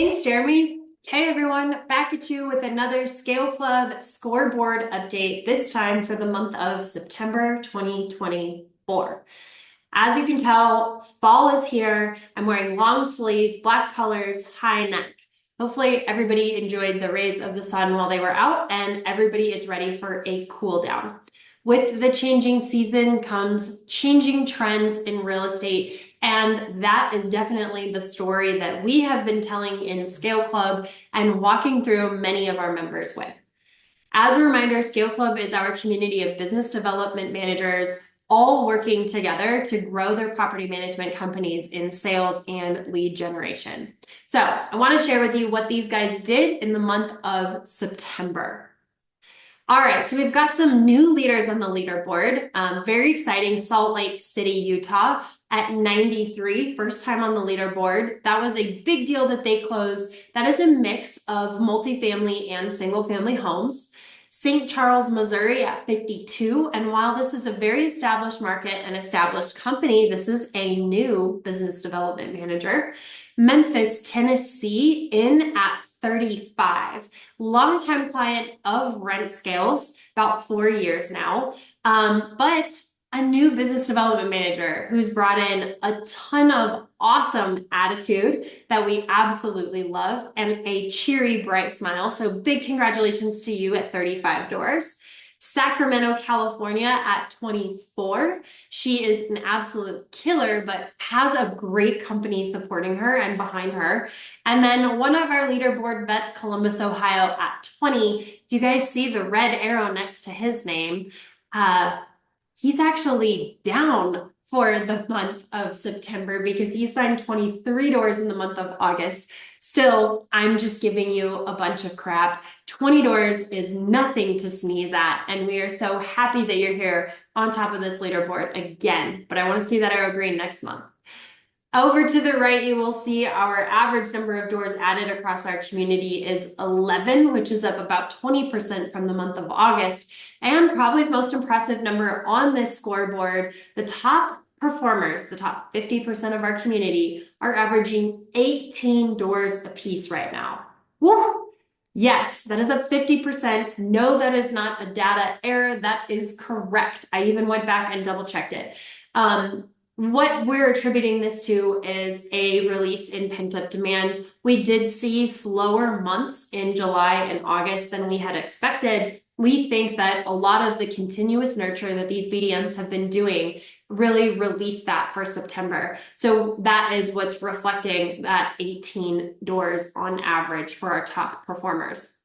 Thanks, Jeremy. Hey everyone, back at you with another Scale Club scoreboard update, this time for the month of September 2024. As you can tell, fall is here. I'm wearing long sleeve, black colors, high neck. Hopefully everybody enjoyed the rays of the sun while they were out and everybody is ready for a cool down. With the changing season comes changing trends in real estate, and that is definitely the story that we have been telling in Scale Club and walking through many of our members with. As a reminder, Scale Club is our community of business development managers all working together to grow their property management companies in sales and lead generation. So I want to share with you what these guys did in the month of September. All right, so we've got some new leaders on the leaderboard. Very exciting, Salt Lake City, Utah at 93, first time on the leaderboard. That was a big deal that they closed. That is a mix of multifamily and single family homes. St. Charles, Missouri at 52. And while this is a very established market and established company, this is a new business development manager. Memphis, Tennessee in at 35. Longtime client of Rent Scales, about 4 years now, but a new business development manager who's brought in a ton of awesome attitude that we absolutely love and a cheery, bright smile. So big congratulations to you at 35 doors. Sacramento, California at 24. She is an absolute killer, but has a great company supporting her and behind her. And then one of our leaderboard vets, Columbus, Ohio at 20. If you guys see the red arrow next to his name, he's actually down for the month of September because he signed 23 doors in the month of August. Still, I'm just giving you a bunch of crap. 20 doors is nothing to sneeze at, and we are so happy that you're here on top of this leaderboard again, but I want to see that arrow green next month. Over to the right, you will see our average number of doors added across our community is 11, which is up about 20% from the month of August. And probably the most impressive number on this scoreboard, the top performers, the top 50% of our community, are averaging 18 doors a piece right now. Woo! Yes, that is up 50%. No, that is not a data error. That is correct. I even went back and double checked it. What we're attributing this to is a release in pent-up demand. We did see slower months in July and August than we had expected. We think that a lot of the continuous nurture that these BDMs have been doing really released that for September. So that is what's reflecting that 18 doors on average for our top performers.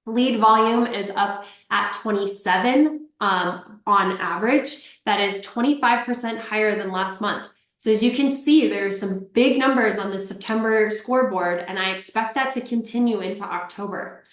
Lead volume is up at 27 on average. That is 25% higher than last month. So as you can see, there are some big numbers on the September scoreboard, and I expect that to continue into October.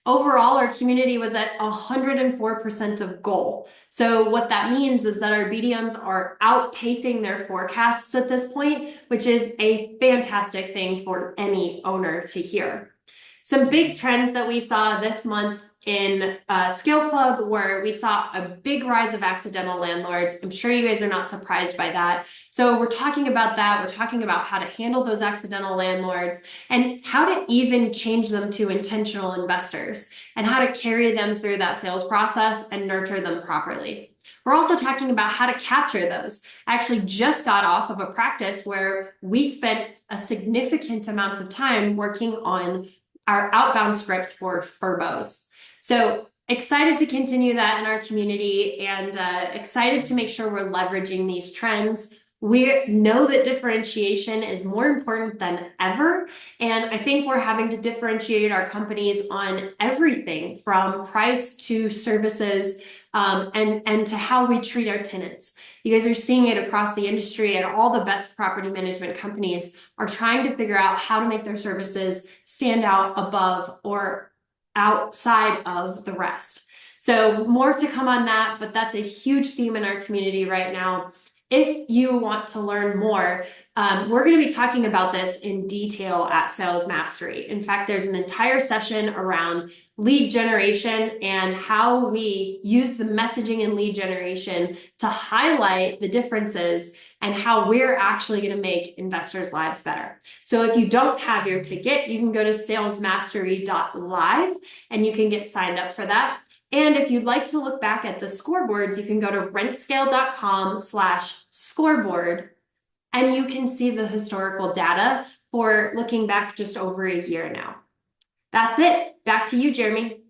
Overall, our community was at 104% of goal. So what that means is that our BDMs are outpacing their forecasts at this point, which is a fantastic thing for any owner to hear. Some big trends that we saw this month in Scale Club where we saw a big rise of accidental landlords. I'm sure you guys are not surprised by that. So we're talking about that. We're talking about how to handle those accidental landlords and how to even change them to intentional investors and how to carry them through that sales process and nurture them properly. We're also talking about how to capture those. I actually just got off of a practice where we spent a significant amount of time working on our outbound scripts for furbos. So excited to continue that in our community and excited to make sure we're leveraging these trends. We know that differentiation is more important than ever. And I think we're having to differentiate our companies on everything from price to services and to how we treat our tenants. You guys are seeing it across the industry, and all the best property management companies are trying to figure out how to make their services stand out above or outside of the rest. So more to come on that, but that's a huge theme in our community right now. If you want to learn more, we're going to be talking about this in detail at Sales Mastery. In fact, there's an entire session around lead generation and how we use the messaging and lead generation to highlight the differences and how we're actually going to make investors' lives better. So if you don't have your ticket, you can go to salesmastery.live and you can get signed up for that. And if you'd like to look back at the scoreboards, you can go to rentscale.com/scoreboard and you can see the historical data for looking back just over a year now. That's it. Back to you, Jeremy.